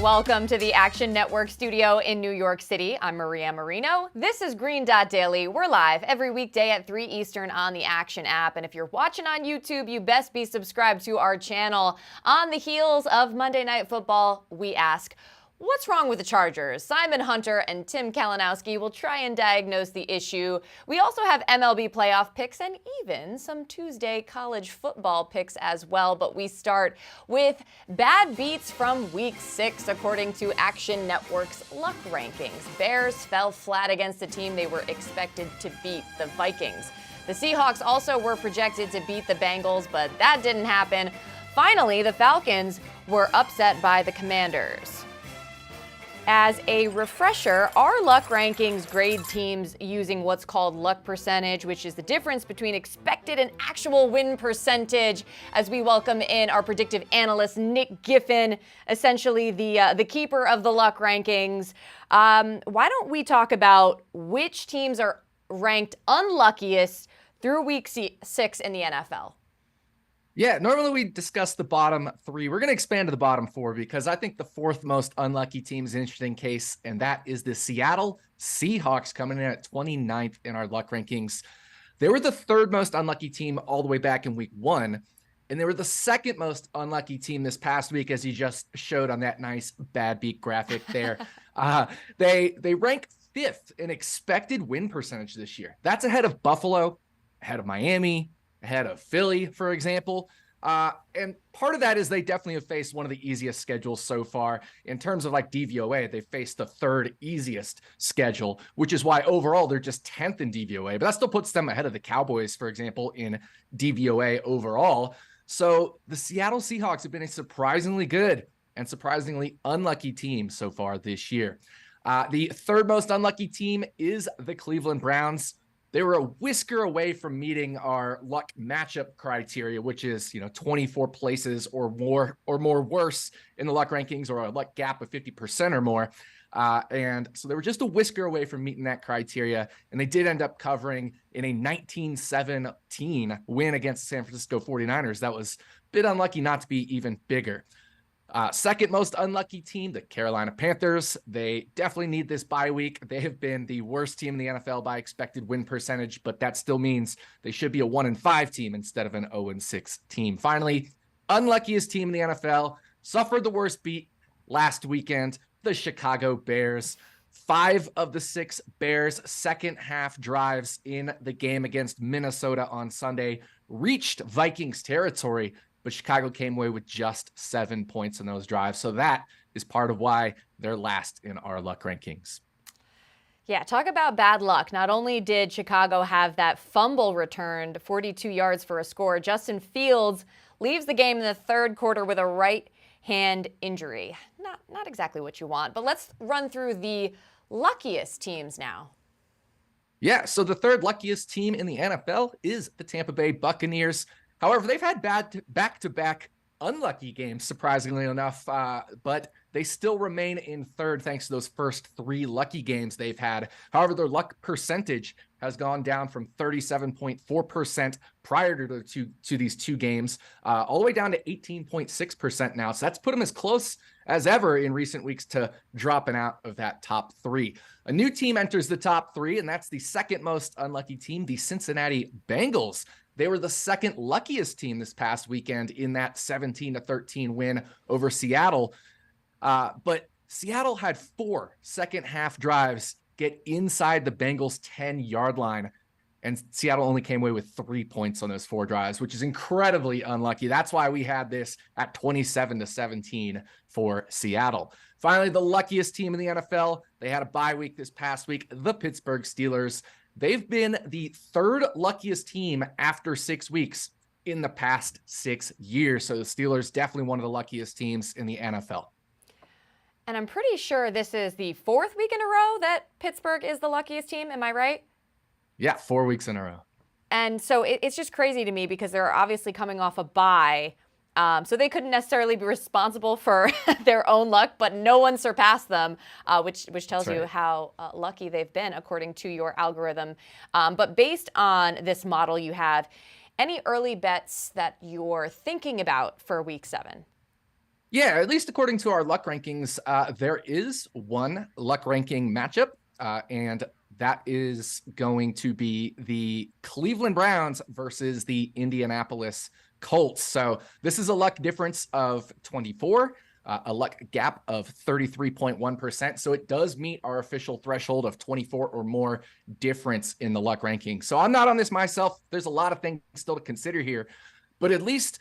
welcome to the Action Network studio in New York City. I'm Maria Marino. This is Green Dot Daily. We're live every weekday at 3 Eastern on the Action app. And if you're watching on YouTube, you best be subscribed to our channel. On the heels of Monday Night Football, we ask, what's wrong with the Chargers? Simon Hunter and Tim Kalinowski will try and diagnose the issue. We also have MLB playoff picks and even some Tuesday college football picks as well. But we start with bad beats from Week 6, according to Action Network's luck rankings. Bears fell flat against a team they were expected to beat, the Vikings. The Seahawks also were projected to beat the Bengals, but that didn't happen. Finally, the Falcons were upset by the Commanders. As a refresher, our luck rankings grade teams using what's called luck percentage, which is the difference between expected and actual win percentage, as we welcome in our predictive analyst, Nick Giffen, essentially the keeper of the luck rankings. Why don't we talk about which teams are ranked unluckiest through Week 6 in the NFL? Yeah, normally we discuss the bottom 3. We're going to expand to the bottom 4 because I think the 4th most unlucky team is an interesting case, and that is the Seattle Seahawks coming in at 29th in our luck rankings. They were the 3rd most unlucky team all the way back in Week 1, and they were the 2nd most unlucky team this past week, as you just showed on that nice bad beat graphic there. They rank 5th in expected win percentage this year. That's ahead of Buffalo, ahead of Miami, ahead of Philly, for example. And part of that is they definitely have faced one of the easiest schedules so far. In terms of like DVOA, they faced the 3rd easiest schedule, which is why overall they're just 10th in DVOA. But that still puts them ahead of the Cowboys, for example, in DVOA overall. So the Seattle Seahawks have been a surprisingly good and surprisingly unlucky team so far this year. The 3rd most unlucky team is the Cleveland Browns. They were a whisker away from meeting our luck matchup criteria, which is, 24 places or more worse in the luck rankings, or a luck gap of 50% or more. And so they were just a whisker away from meeting that criteria. And they did end up covering in a 19-17 win against the San Francisco 49ers. That was a bit unlucky not to be even bigger. 2nd most unlucky team, the Carolina Panthers. They definitely need this bye week. They have been the worst team in the NFL by expected win percentage, but that still means they should be a 1-5 team instead of an 0-6 team. Finally, unluckiest team in the NFL, suffered the worst beat last weekend, the Chicago Bears. 5 of the 6 Bears' second half drives in the game against Minnesota on Sunday reached Vikings territory, but Chicago came away with just 7 points in those drives. So that is part of why they're last in our luck rankings. Yeah, talk about bad luck. Not only did Chicago have that fumble returned, 42 yards for a score, Justin Fields leaves the game in the 3rd quarter with a right hand injury. Not exactly what you want, but let's run through the luckiest teams now. Yeah, so the 3rd luckiest team in the NFL is the Tampa Bay Buccaneers. However, they've had back-to-back unlucky games, surprisingly enough, but they still remain in 3rd thanks to those first 3 lucky games they've had. However, their luck percentage has gone down from 37.4% prior to these 2 games, all the way down to 18.6% now. So that's put them as close as ever in recent weeks to dropping out of that top 3. A new team enters the top 3, and that's the 2nd most unlucky team, the Cincinnati Bengals. They were the 2nd luckiest team this past weekend in that 17-13 win over Seattle. But Seattle had 4 second half drives get inside the Bengals' 10-yard line. And Seattle only came away with 3 points on those 4 drives, which is incredibly unlucky. That's why we had this at 27-17 for Seattle. Finally, the luckiest team in the NFL. They had a bye week this past week, the Pittsburgh Steelers. They've been the 3rd luckiest team after 6 weeks in the past 6 years. So the Steelers definitely one of the luckiest teams in the NFL. And I'm pretty sure this is the 4th week in a row that Pittsburgh is the luckiest team. Am I right? Yeah, 4 weeks in a row. And so it's just crazy to me because they're obviously coming off a bye. So they couldn't necessarily be responsible for their own luck, but no one surpassed them, which tells you how lucky they've been according to your algorithm. But based on this model you have, any early bets that you're thinking about for Week 7? Yeah, at least according to our luck rankings, there is one luck ranking matchup, and that is going to be the Cleveland Browns versus the Indianapolis Colts. So this is a luck difference of 24, a luck gap of 33.1%. So it does meet our official threshold of 24 or more difference in the luck ranking. So I'm not on this myself. There's a lot of things still to consider here, but at least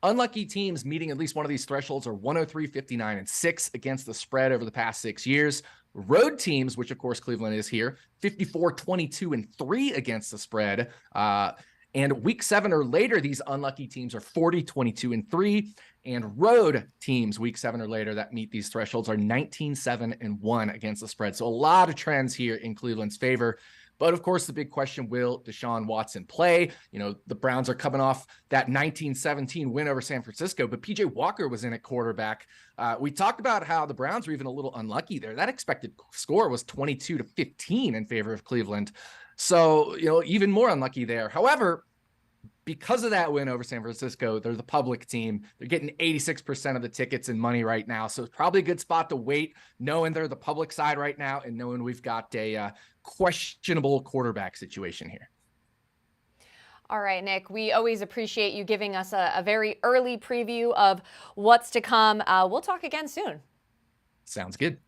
unlucky teams meeting at least one of these thresholds are 103, 59, and 6 against the spread over the past 6 years. Road teams, which of course Cleveland is here, 54, 22, and 3 against the spread. And week 7 or later, these unlucky teams are 40, 22, and 3. And road teams, week 7 or later, that meet these thresholds are 19, 7, and 1 against the spread. So a lot of trends here in Cleveland's favor. But of course, the big question, will Deshaun Watson play? You know, the Browns are coming off that 19-17 win over San Francisco, but PJ Walker was in at quarterback. We talked about how the Browns were even a little unlucky there. That expected score was 22-15 in favor of Cleveland. So, you know, even more unlucky there. However, because of that win over San Francisco, they're the public team. They're getting 86% of the tickets and money right now. So it's probably a good spot to wait, knowing they're the public side right now and knowing we've got a questionable quarterback situation here. All right, Nick, we always appreciate you giving us a very early preview of what's to come. We'll talk again soon. Sounds good.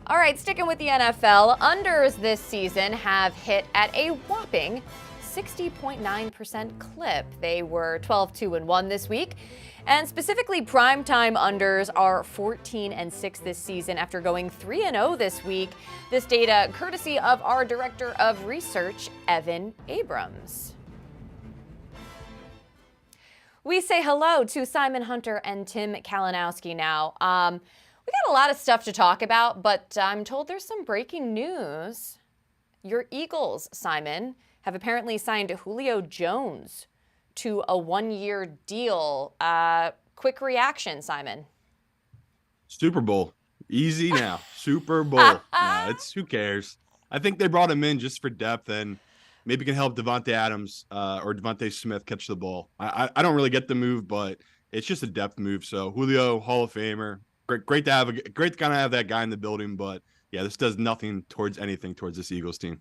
All right, sticking with the NFL, unders this season have hit at a whopping 60.9% clip. They were 12-2-1 this week. And specifically, primetime unders are 14-6 this season after going 3-0 this week. This data courtesy of our director of research, Evan Abrams. We say hello to Simon Hunter and Tim Kalinowski now. We got a lot of stuff to talk about, but I'm told there's some breaking news. Your Eagles, Simon, have apparently signed Julio Jones to a 1-year deal. Quick reaction, Simon. Super Bowl. Easy now. Super Bowl. Who cares? I think they brought him in just for depth and maybe can help Devontae Adams or Devontae Smith catch the ball. I don't really get the move, but it's just a depth move. So Julio, Hall of Famer. Great to kind of have that guy in the building, but yeah, this does nothing towards this Eagles team.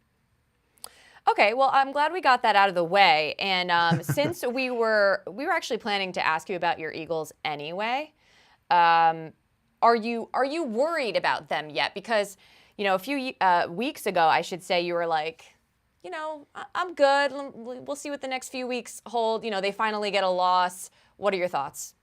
Okay, well, I'm glad we got that out of the way. And since we were actually planning to ask you about your Eagles anyway, are you worried about them yet? Because, you know, a few weeks ago, I should say, you were like, you know, I'm good. We'll see what the next few weeks hold. You know, they finally get a loss. What are your thoughts?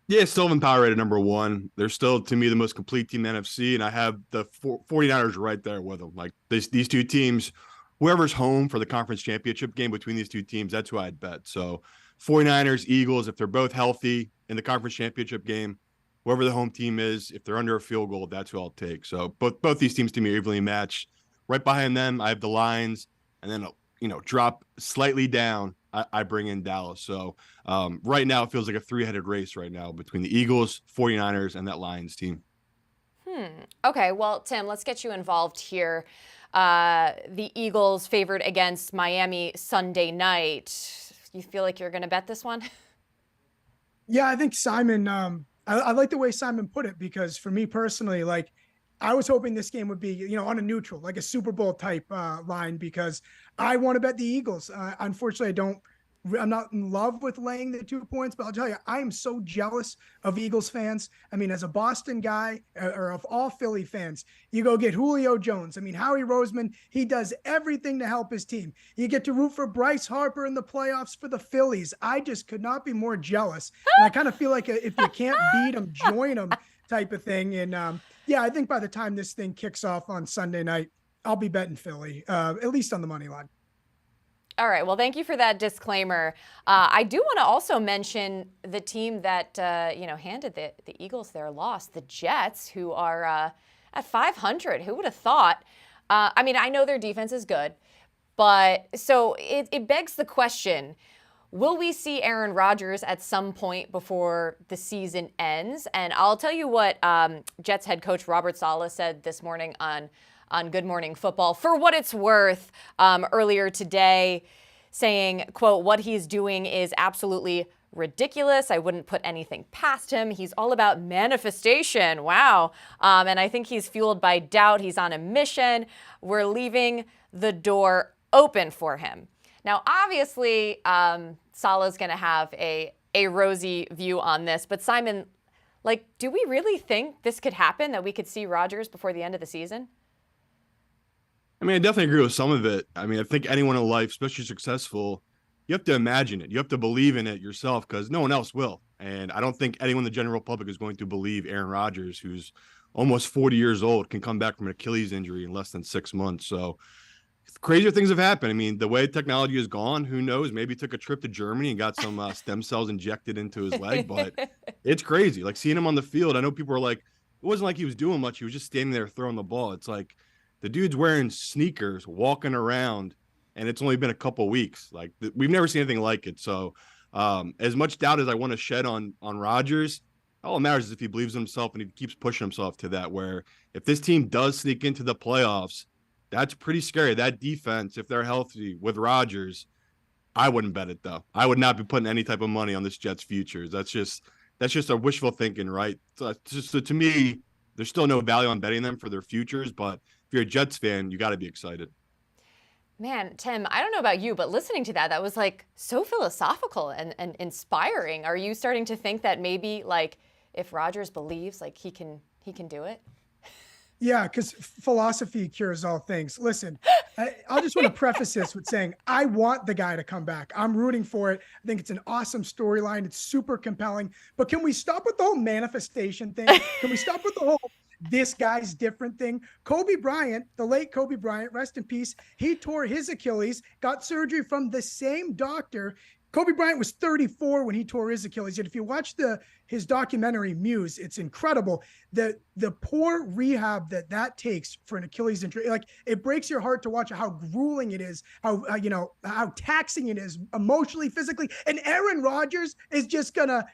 Yeah, still have them power rated number 1. They're still, to me, the most complete team in the NFC, and I have the 49ers right there with them. Like, these two teams, whoever's home for the conference championship game between these two teams, that's who I'd bet. So 49ers, Eagles, if they're both healthy in the conference championship game, whoever the home team is, if they're under a field goal, that's who I'll take. So both these teams to me are evenly matched. Right behind them, I have the Lions, and then, you know, drop slightly down, I bring in Dallas. So right now it feels like a 3-headed race right now between the Eagles, 49ers, and that Lions team. Okay, well, Tim, let's get you involved here. The Eagles favored against Miami Sunday night. You feel like you're going to bet this one? Yeah, I think Simon, I like the way Simon put it, because for me personally, like, I was hoping this game would be, you know, on a neutral, like a Super Bowl type line, because I want to bet the Eagles. Unfortunately, I'm not in love with laying the 2 points, but I'll tell you, I am so jealous of Eagles fans. I mean, as a Boston guy, or of all Philly fans, you go get Julio Jones. I mean, Howie Roseman, he does everything to help his team. You get to root for Bryce Harper in the playoffs for the Phillies. I just could not be more jealous. And I kind of feel like if you can't beat them, join them type of thing. And yeah, I think by the time this thing kicks off on Sunday night, I'll be betting Philly, at least on the money line. All right. Well, thank you for that disclaimer. I do want to also mention the team that, handed the Eagles their loss, the Jets, who are at 500. Who would have thought? I mean, I know their defense is good, but so it begs the question, will we see Aaron Rodgers at some point before the season ends? And I'll tell you what Jets head coach Robert Saleh said this morning on Good Morning Football. For what it's worth, earlier today, saying, quote, what he's doing is absolutely ridiculous. I wouldn't put anything past him. He's all about manifestation. Wow. And I think he's fueled by doubt. He's on a mission. We're leaving the door open for him. Now, obviously, Salah's going to have a rosy view on this. But Simon, like, do we really think this could happen, that we could see Rodgers before the end of the season? I mean, I definitely agree with some of it. I mean, I think anyone in life, especially successful, you have to imagine it. You have to believe in it yourself because no one else will. And I don't think anyone in the general public is going to believe Aaron Rodgers, who's almost 40 years old, can come back from an Achilles injury in less than 6 months. So crazier things have happened. I mean, the way technology has gone, who knows? Maybe he took a trip to Germany and got some stem cells injected into his leg, but it's crazy. Like seeing him on the field, I know people are like, it wasn't like he was doing much. He was just standing there throwing the ball. It's like the dude's wearing sneakers, walking around, and it's only been a couple weeks. Like we've never seen anything like it. So as much doubt as I want to shed on Rodgers, all it matters is if he believes in himself and he keeps pushing himself to that, where if this team does sneak into the playoffs, that's pretty scary. That defense, if they're healthy with Rodgers, I wouldn't bet it though. I would not be putting any type of money on this Jets futures. That's just a wishful thinking, right? So to me, there's still no value on betting them for their futures, but if you're a Jets fan, you got to be excited. Man, Tim, I don't know about you, but listening to that was like so philosophical and inspiring. Are you starting to think that maybe like if Rodgers believes, like he can do it? Yeah, because philosophy cures all things. Listen, I just want to preface this with saying I want the guy to come back. I'm rooting for it. I think it's an awesome storyline. It's super compelling. But can we stop with the whole manifestation thing? Can we stop with the whole this guy's different thing? Kobe Bryant, the late Kobe Bryant, rest in peace, he tore his Achilles, got surgery from the same doctor. Kobe Bryant was 34 when he tore his Achilles. And if you watch his documentary Muse, it's incredible. The poor rehab that takes for an Achilles injury, like it breaks your heart to watch how grueling it is, how taxing it is emotionally, physically. And Aaron Rodgers is just gonna,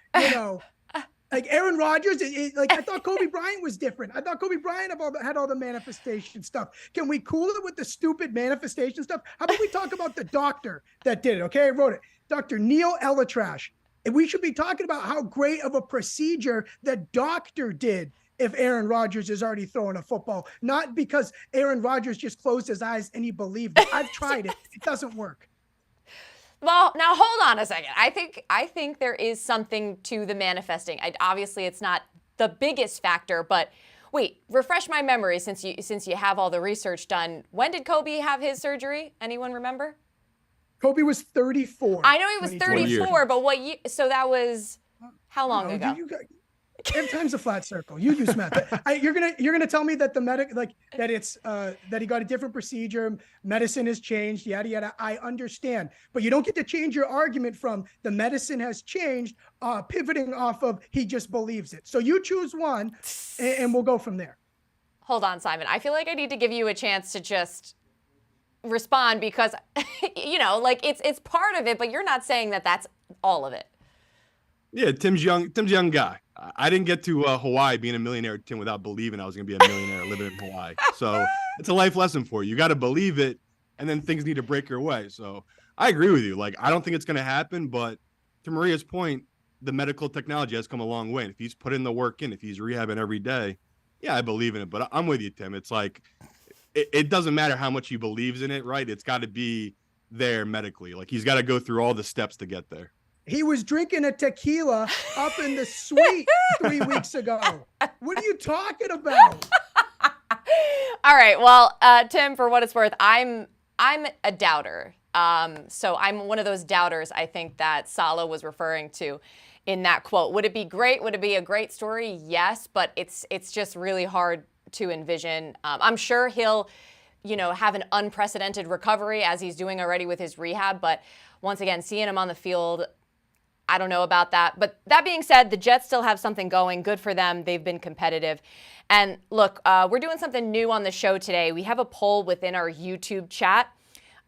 like Aaron Rodgers, like I thought Kobe Bryant was different. I thought Kobe Bryant had all the manifestation stuff. Can we cool it with the stupid manifestation stuff? How about we talk about the doctor that did it? Okay, I wrote it. Dr. Neil Elatrash. And we should be talking about how great of a procedure the doctor did if Aaron Rodgers is already throwing a football. Not because Aaron Rodgers just closed his eyes and he believed it. I've tried it. It doesn't work. Well, now hold on a second. I think there is something to the manifesting. Obviously, it's not the biggest factor, but wait, refresh my memory since you have all the research done. When did Kobe have his surgery? Anyone remember? Kobe was 34. I know he was 34, but what year? So that was how long ago? Every time's a flat circle. You use math. You're gonna tell me that that he got a different procedure, medicine has changed, yada yada. I understand, but you don't get to change your argument from the medicine has changed, pivoting off of he just believes it. So you choose one, and we'll go from there. Hold on, Simon. I feel like I need to give you a chance to just respond because like it's part of it, but you're not saying that that's all of it. Yeah, Tim's young guy. I didn't get to Hawaii being a millionaire, Tim, without believing I was going to be a millionaire living in Hawaii. So it's a life lesson for you. You got to believe it, and then things need to break your way. So I agree with you. Like, I don't think it's going to happen, but to Maria's point, the medical technology has come a long way. And if he's putting the work in, if he's rehabbing every day, yeah, I believe in it. But I'm with you, Tim. It's like it doesn't matter how much he believes in it, right? It's got to be there medically. Like, he's got to go through all the steps to get there. He was drinking a tequila up in the suite 3 weeks ago. What are you talking about? All right. Well, Tim, for what it's worth, I'm a doubter. So I'm one of those doubters I think that Salah was referring to in that quote. Would it be great? Would it be a great story? Yes, but it's just really hard to envision. I'm sure he'll, have an unprecedented recovery as he's doing already with his rehab. But once again, seeing him on the field, I don't know about that. But that being said, the Jets still have something going. Good for them. They've been competitive. And look, we're doing something new on the show today. We have a poll within our YouTube chat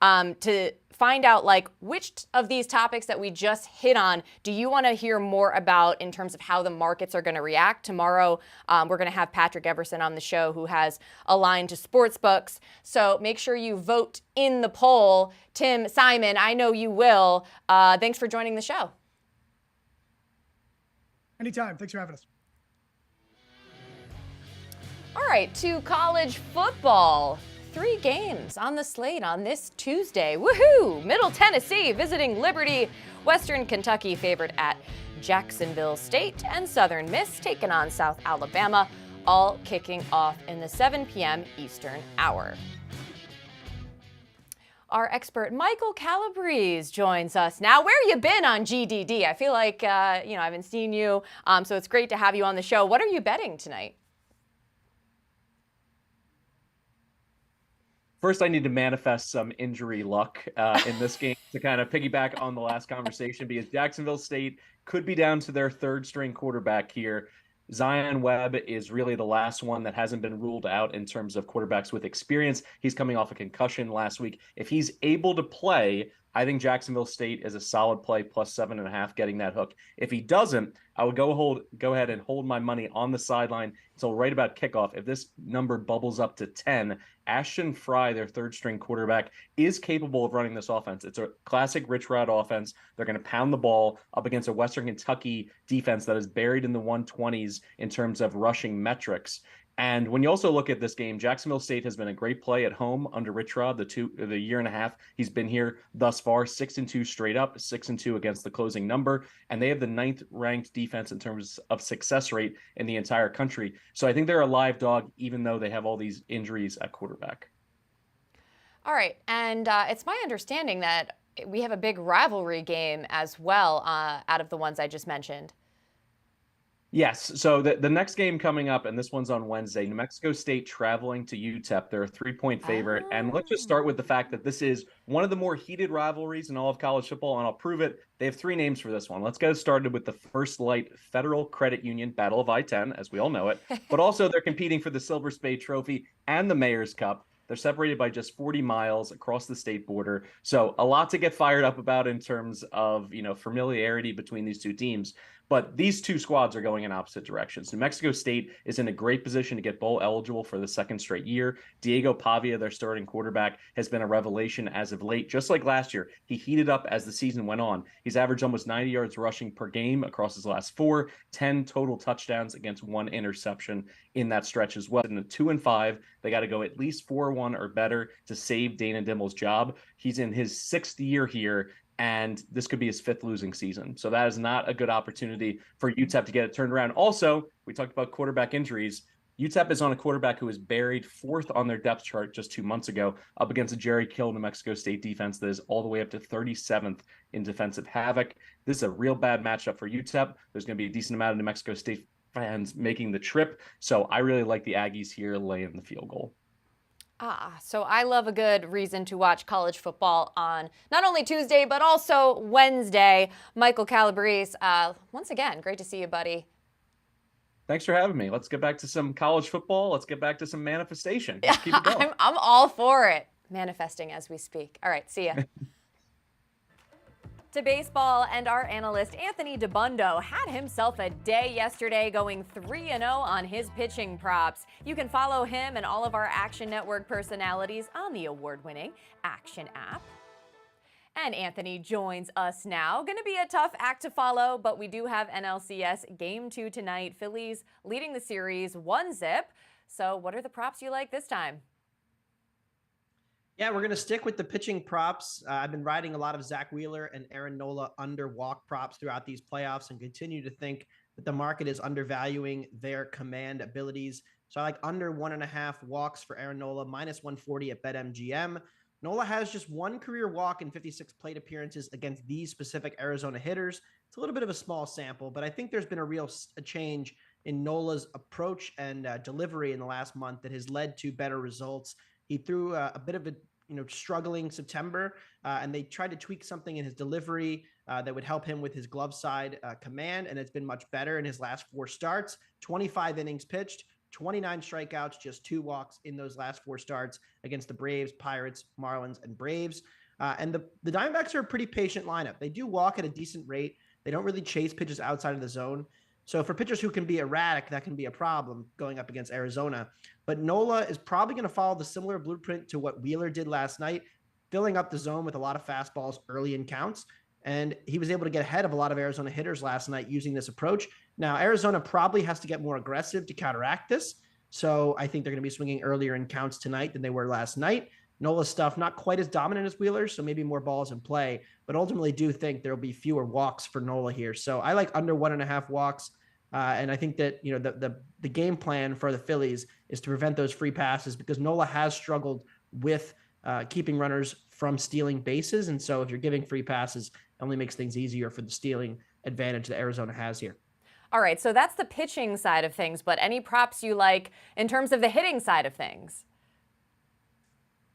to find out like which of these topics that we just hit on do you want to hear more about in terms of how the markets are going to react. Tomorrow, we're going to have Patrick Everson on the show who has a line to sports books. So make sure you vote in the poll. Tim, Simon, I know you will. Thanks for joining the show. Anytime. Thanks for having us. All right, to college football. 3 games on the slate on this Tuesday. Woohoo! Middle Tennessee visiting Liberty. Western Kentucky favored at Jacksonville State, and Southern Miss taking on South Alabama, all kicking off in the 7 p.m. Eastern hour. Our expert Michael Calabrese joins us now. Where you been on GDD? I feel like I haven't seen you, so it's great to have you on the show. What are you betting tonight? First, I need to manifest some injury luck in this game to kind of piggyback on the last conversation, because Jacksonville State could be down to their third string quarterback here. Zion Webb is really the last one that hasn't been ruled out in terms of quarterbacks with experience. He's coming off a concussion last week. If he's able to play, I think Jacksonville State is a solid play, plus 7.5, getting that hook. If he doesn't, I would go ahead and hold my money on the sideline until right about kickoff. If this number bubbles up to 10, Ashton Fry, their third string quarterback, is capable of running this offense. It's a classic Rich Rod offense. They're going to pound the ball up against a Western Kentucky defense that is buried in the 120s in terms of rushing metrics. And when you also look at this game, Jacksonville State has been a great play at home under Rich Rod, the year and a half he's been here thus far, 6-2 straight up, 6-2 against the closing number. And they have the 9th ranked defense in terms of success rate in the entire country. So I think they're a live dog, even though they have all these injuries at quarterback. All right. And it's my understanding that we have a big rivalry game as well out of the ones I just mentioned. Yes. So the next game coming up, and this one's on Wednesday, New Mexico State traveling to UTEP. They're a 3-point favorite. And let's just start with the fact that this is one of the more heated rivalries in all of college football, and I'll prove it. They have 3 names for this one. Let's get started with the First Light Federal Credit Union Battle of I-10, as we all know it. But also they're competing for the Silver Spade Trophy and the Mayor's Cup. They're separated by just 40 miles across the state border. So a lot to get fired up about in terms of, familiarity between these two teams. But these two squads are going in opposite directions. New Mexico State is in a great position to get bowl eligible for the 2nd straight year. Diego Pavia, their starting quarterback, has been a revelation as of late. Just like last year, he heated up as the season went on. He's averaged almost 90 yards rushing per game across his last 4, 10 total touchdowns against 1 interception in that stretch as well. In the 2-5, they got to go at least 4-1 or better to save Dana Dimel's job. He's in his 6th year here, and this could be his 5th losing season. So that is not a good opportunity for UTEP to get it turned around. Also, we talked about quarterback injuries. UTEP is on a quarterback who was buried 4th on their depth chart just 2 months ago, up against a Jerry Kill New Mexico State defense that is all the way up to 37th in defensive havoc. This is a real bad matchup for UTEP. There's going to be a decent amount of New Mexico State fans making the trip. So I really like the Aggies here laying the field goal. So I love a good reason to watch college football on not only Tuesday, but also Wednesday. Michael Calabrese, once again, great to see you, buddy. Thanks for having me. Let's get back to some college football. Let's get back to some manifestation. Let's keep it going. I'm all for it. Manifesting as we speak. All right, see ya. To baseball, and our analyst Anthony Dabbundo had himself a day yesterday, going 3-0 on his pitching props. You can follow him and all of our Action Network personalities on the award-winning Action app. And Anthony joins us now. Going to be a tough act to follow, but we do have NLCS Game 2 tonight. Phillies leading the series 1-0. So what are the props you like this time? Yeah, we're going to stick with the pitching props. I've been riding a lot of Zach Wheeler and Aaron Nola under walk props throughout these playoffs and continue to think that the market is undervaluing their command abilities. So I like under 1.5 walks for Aaron Nola, minus 140 at BetMGM. Nola has just 1 career walk in 56 plate appearances against these specific Arizona hitters. It's a little bit of a small sample, but I think there's been a change in Nola's approach and delivery in the last month that has led to better results. He threw a bit of a struggling September, and they tried to tweak something in his delivery that would help him with his glove side command, and it's been much better in his last 4 starts. 25 innings pitched, 29 strikeouts, just 2 walks in those last 4 starts against the Braves, Pirates, Marlins, and Braves. And the Diamondbacks are a pretty patient lineup. They do walk at a decent rate. They don't really chase pitches outside of the zone. So for pitchers who can be erratic, that can be a problem going up against Arizona. But Nola is probably going to follow the similar blueprint to what Wheeler did last night, filling up the zone with a lot of fastballs early in counts. And he was able to get ahead of a lot of Arizona hitters last night using this approach. Now, Arizona probably has to get more aggressive to counteract this. So I think they're going to be swinging earlier in counts tonight than they were last night. Nola's stuff not quite as dominant as Wheeler's, so maybe more balls in play, but ultimately do think there'll be fewer walks for Nola here. So I like under 1.5 walks. And I think that, you know, the game plan for the Phillies is to prevent those free passes, because Nola has struggled with keeping runners from stealing bases. And so if you're giving free passes, it only makes things easier for the stealing advantage that Arizona has here. All right, so that's the pitching side of things, but any props you like in terms of the hitting side of things?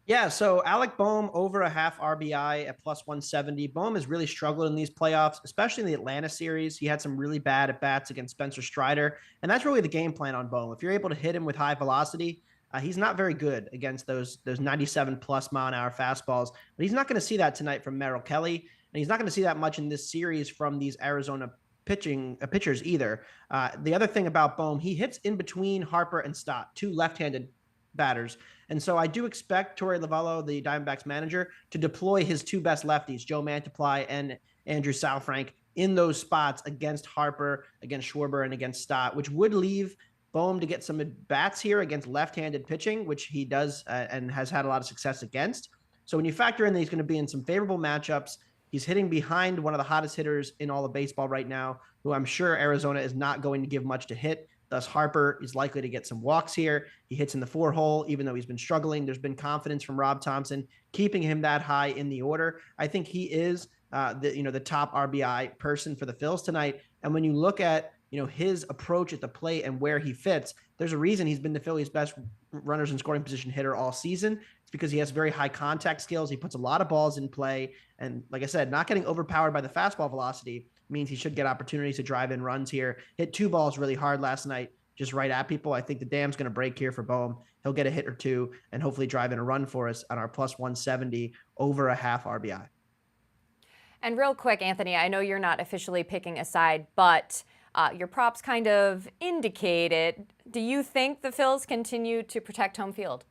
Yeah, so Alec Boehm over a half RBI at plus 170. Boehm has really struggled in these playoffs, especially in the Atlanta series. He had some really bad at-bats against Spencer Strider, and that's really the game plan on Boehm. If you're able to hit him with high velocity, he's not very good against those 97-plus mile-an-hour fastballs, but he's not going to see that tonight from Merrill Kelly, and he's not going to see that much in this series from these Arizona pitchers either. The other thing about Boehm, he hits in between Harper and Stott, two left-handed batters. And so I do expect Torey Lovullo, the Diamondbacks manager, to deploy his two best lefties, Joe Mantiply and Andrew Saalfrank, in those spots against Harper, against Schwarber, and against Stott, which would leave Boehm to get some at-bats here against left-handed pitching, which he does and has had a lot of success against. So when you factor in that he's going to be in some favorable matchups, he's hitting behind one of the hottest hitters in all of baseball right now, who I'm sure Arizona is not going to give much to hit. Thus, Harper is likely to get some walks here. He hits in the 4-hole, even though he's been struggling. There's been confidence from Rob Thompson keeping him that high in the order. I think he is the top RBI person for the Phils tonight. And when you look at his approach at the plate and where he fits, there's a reason he's been the Phillies' best runners in scoring position hitter all season. It's because he has very high contact skills. He puts a lot of balls in play. And like I said, not getting overpowered by the fastball velocity means he should get opportunities to drive in runs here. Hit 2 balls really hard last night, just right at people. I think the dam's going to break here for Boehm. He'll get a hit or 2 and hopefully drive in a run for us on our plus 170 over a half RBI. And real quick, Anthony, I know you're not officially picking a side, but your props kind of indicate it. Do you think the Phils continue to protect home field?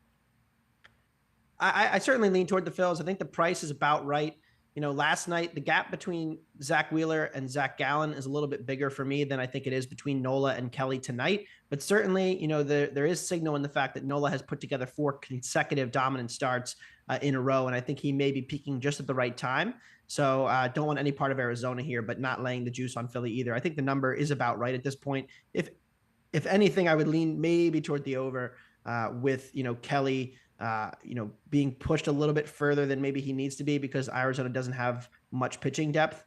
I certainly lean toward the Phils. I think the price is about right. Last night, the gap between Zach Wheeler and Zach Gallen is a little bit bigger for me than I think it is between Nola and Kelly tonight. But certainly, there is signal in the fact that Nola has put together 4 consecutive dominant starts in a row. And I think he may be peaking just at the right time. So don't want any part of Arizona here, but not laying the juice on Philly either. I think the number is about right at this point. If anything, I would lean maybe toward the over with, Kelly, being pushed a little bit further than maybe he needs to be, because Arizona doesn't have much pitching depth.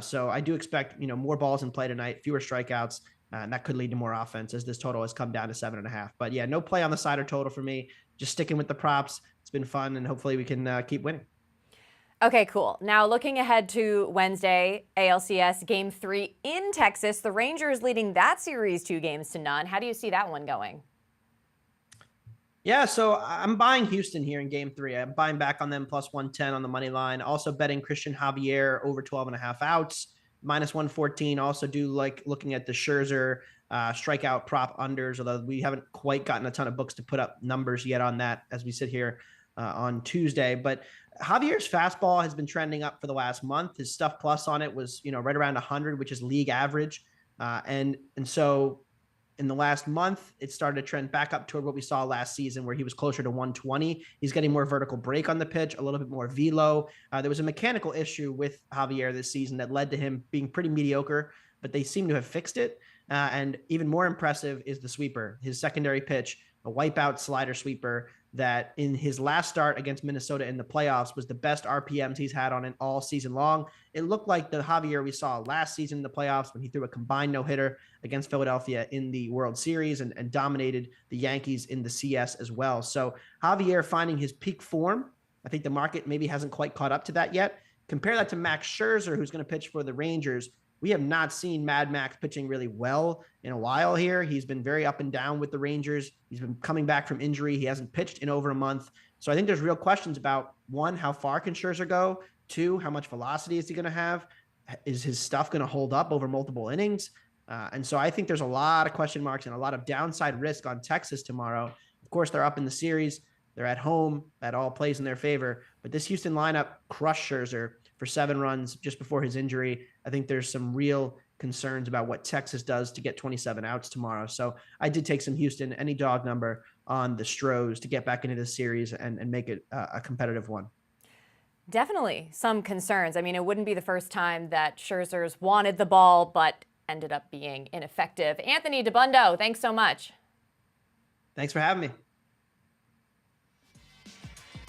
So I do expect, more balls in play tonight, fewer strikeouts, and that could lead to more offense as this total has come down to 7.5. But yeah, no play on the side or total for me. Just sticking with the props. It's been fun, and hopefully we can keep winning. Okay, cool. Now looking ahead to Wednesday, ALCS Game 3 in Texas. The Rangers leading that series 2-0. How do you see that one going? Yeah, so I'm buying Houston here in Game 3. I'm buying back on them plus 110 on the money line. Also betting Christian Javier over 12.5 outs, minus 114. Also do like looking at the Scherzer strikeout prop unders, although we haven't quite gotten a ton of books to put up numbers yet on that as we sit here on Tuesday. But Javier's fastball has been trending up for the last month. His stuff plus on it was, right around 100, which is league average. And so in the last month, it started to trend back up toward what we saw last season, where he was closer to 120. He's getting more vertical break on the pitch, a little bit more velo. There was a mechanical issue with Javier this season that led to him being pretty mediocre, but they seem to have fixed it. And even more impressive is the sweeper, his secondary pitch, a wipeout slider sweeper that in his last start against Minnesota in the playoffs was the best RPMs he's had on it all season long. It looked like the Javier we saw last season in the playoffs when he threw a combined no-hitter against Philadelphia in the World Series and dominated the Yankees in the CS as well. So Javier finding his peak form. I think the market maybe hasn't quite caught up to that yet. Compare that to Max Scherzer, who's going to pitch for the Rangers. We have not seen Mad Max pitching really well in a while here. He's been very up and down with the Rangers. He's been coming back from injury. He hasn't pitched in over a month. So I think there's real questions about, one, how far can Scherzer go? Two, how much velocity is he going to have? Is his stuff going to hold up over multiple innings? And so I think there's a lot of question marks and a lot of downside risk on Texas tomorrow. Of course, they're up in the series. They're at home. That all plays in their favor. But this Houston lineup crushed Scherzer for 7 runs just before his injury. I think there's some real concerns about what Texas does to get 27 outs tomorrow. So I did take some Houston, any dog number on the Stros to get back into the series and make it a competitive one. Definitely some concerns. I mean, it wouldn't be the first time that Scherzer's wanted the ball, but ended up being ineffective. Anthony Dabbundo, thanks so much. Thanks for having me.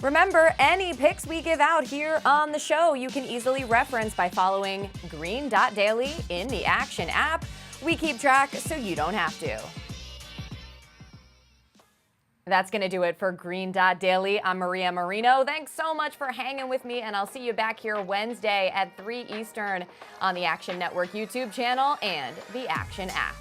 Remember, any picks we give out here on the show, you can easily reference by following green.daily in the Action app. We keep track so you don't have to. That's going to do it for Green.Daily. I'm Maria Marino. Thanks so much for hanging with me, and I'll see you back here Wednesday at 3 Eastern on the Action Network YouTube channel and the Action app.